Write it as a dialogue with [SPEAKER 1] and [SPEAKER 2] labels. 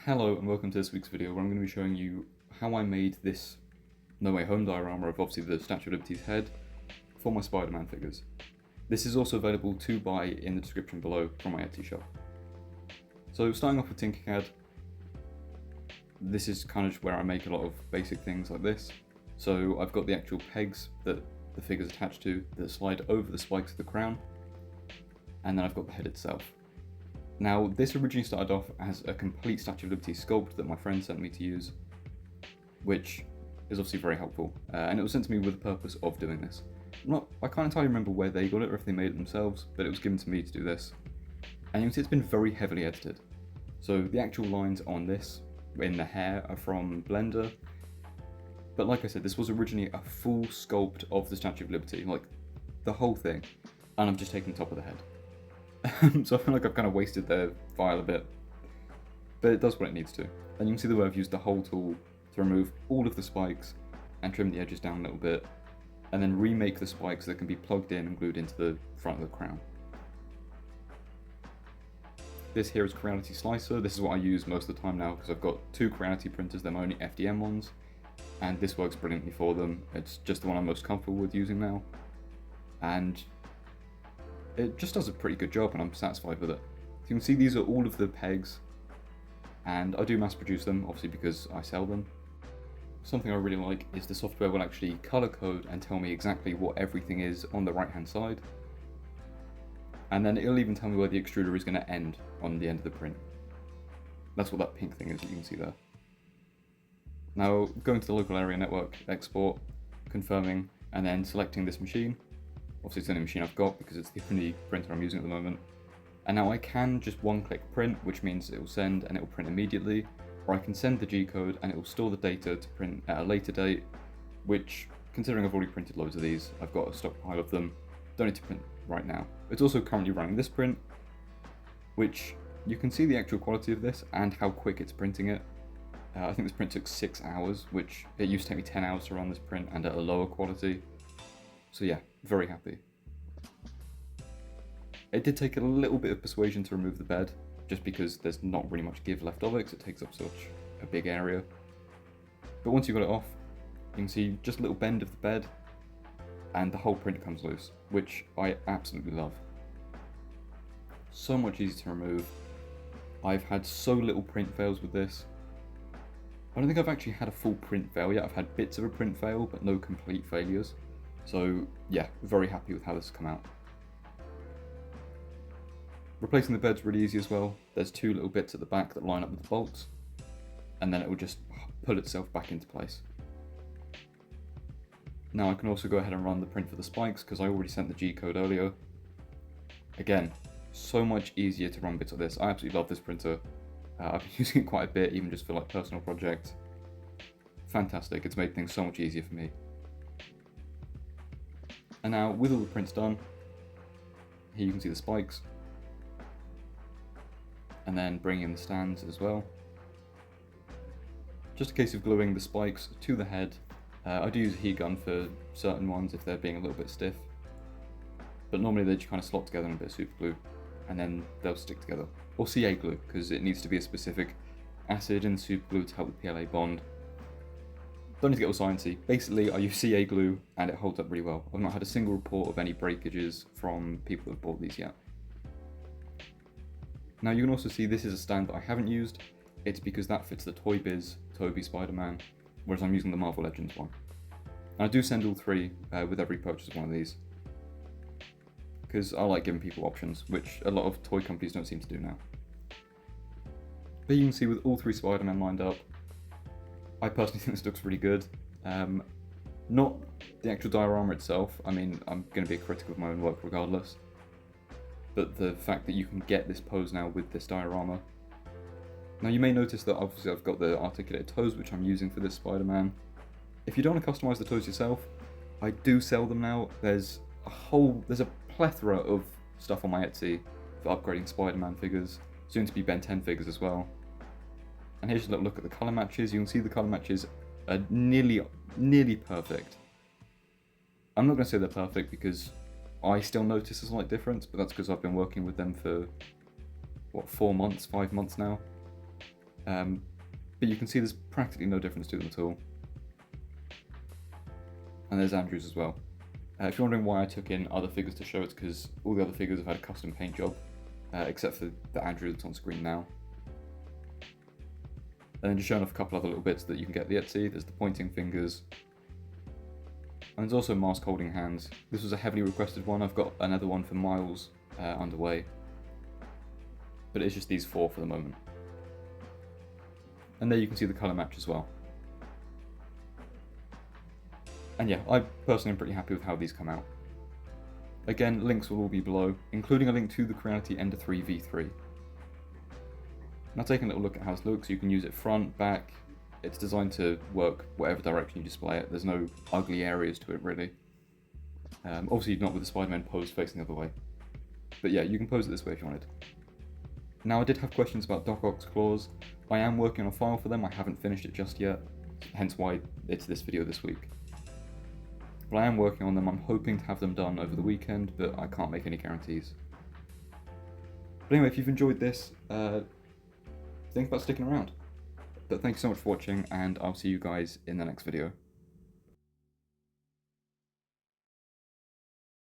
[SPEAKER 1] Hello and welcome to this week's video where I'm going to be showing you how I made this No Way Home diorama of obviously the Statue of Liberty's head for my Spider-Man figures. This is also available to buy in the description below from my Etsy shop. So starting off with Tinkercad, this is kind of where I make a lot of basic things like this. So I've got the actual pegs that the figure's attached to that slide over the spikes of the crown, and then I've got the head itself. Now, this originally started off as a complete Statue of Liberty sculpt that my friend sent me to use, which is obviously very helpful, and it was sent to me with the purpose of doing this. I can't entirely remember where they got it or if they made it themselves, but it was given to me to do this. And you can see it's been very heavily edited. So the actual lines on this, in the hair, are from Blender, but like I said, this was originally a full sculpt of the Statue of Liberty, like the whole thing, and I've just taken the top of the head. So I feel like I've kind of wasted the file a bit, but it does what it needs to. And you can see the way I've used the whole tool to remove all of the spikes and trim the edges down a little bit, and then remake the spikes that can be plugged in and glued into the front of the crown. This here is Creality Slicer. This is what I use most of the time now because I've got two Creality printers, they're my only FDM ones, and this works brilliantly for them. It's just the one I'm most comfortable with using now, and it just does a pretty good job and I'm satisfied with it. So you can see these are all of the pegs, and I do mass produce them, obviously because I sell them. Something I really like is the software will actually color code and tell me exactly what everything is on the right hand side. And then it'll even tell me where the extruder is going to end on the end of the print. That's what that pink thing is that you can see there. Now going to the local area network, export, confirming, and then selecting this machine. Obviously it's the only machine I've got because it's the only printer I'm using at the moment. And now I can just one-click print, which means it will send and it will print immediately, or I can send the G-code and it will store the data to print at a later date, which, considering I've already printed loads of these, I've got a stockpile of them, don't need to print right now. It's also currently running this print, which you can see the actual quality of this and how quick it's printing it. I think this print took 6 hours, which it used to take me 10 hours to run this print and at a lower quality. So yeah, very happy. It did take a little bit of persuasion to remove the bed, just because there's not really much give left of it because it takes up such a big area. But once you got it off, you can see just a little bend of the bed and the whole print comes loose, which I absolutely love. So much easier to remove. I've had so little print fails with this. I don't think I've actually had a full print fail yet. I've had bits of a print fail, but no complete failures. So yeah, very happy with how this has come out. Replacing the bed's really easy as well. There's two little bits at the back that line up with the bolts, and then it will just pull itself back into place. Now I can also go ahead and run the print for the spikes because I already sent the G-code earlier. Again, so much easier to run bits of this. I absolutely love this printer. I've been using it quite a bit, even just for like personal projects. Fantastic, it's made things so much easier for me. And now, with all the prints done, here you can see the spikes, and then bringing in the stands as well. Just a case of gluing the spikes to the head. I do use a heat gun for certain ones if they're being a little bit stiff, but normally they just kind of slot together in a bit of super glue, and then they'll stick together. Or CA glue, because it needs to be a specific acid in the super glue to help the PLA bond. Don't need to get all sciencey. Basically, I use CA glue and it holds up really well. I've not had a single report of any breakages from people that have bought these yet. Now you can also see this is a stand that I haven't used. It's because that fits the Toy Biz Toby Spider-Man, whereas I'm using the Marvel Legends one. And I do send all three with every purchase of one of these, because I like giving people options, which a lot of toy companies don't seem to do now. But you can see with all three Spider-Man lined up, I personally think this looks really good. Not the actual diorama itself, I mean, I'm going to be a critic of my own work regardless, but the fact that you can get this pose now with this diorama. Now you may notice that obviously I've got the articulated toes which I'm using for this Spider-Man. If you don't want to customize the toes yourself, I do sell them now. There's a plethora of stuff on my Etsy for upgrading Spider-Man figures, soon to be Ben 10 figures as well. And here's a little look at the colour matches. You can see the colour matches are nearly perfect. I'm not going to say they're perfect because I still notice a slight difference, but that's because I've been working with them for, what, 4 months, 5 months now. But you can see there's practically no difference to them at all. And there's Andrew's as well. If you're wondering why I took in other figures to show, it's because all the other figures have had a custom paint job, except for the Andrew that's on screen now. And then just showing off a couple other little bits that you can get at the Etsy. There's the pointing fingers. And there's also mask holding hands. This was a heavily requested one. I've got another one for Miles underway. But it's just these 4 for the moment. And there you can see the colour match as well. And yeah, I personally am pretty happy with how these come out. Again, links will all be below, including a link to the Creality Ender 3 V3. Now taking a little look at how this looks, you can use it front, back. It's designed to work whatever direction you display it. There's no ugly areas to it really. Obviously not with the Spider-Man pose facing the other way. But yeah, you can pose it this way if you wanted. Now I did have questions about Doc Ock's claws. I am working on a file for them, I haven't finished it just yet, hence why it's this video this week. But I am working on them, I'm hoping to have them done over the weekend, but I can't make any guarantees. But anyway, if you've enjoyed this, think about sticking around. But thank you so much for watching, and I'll see you guys in the next video.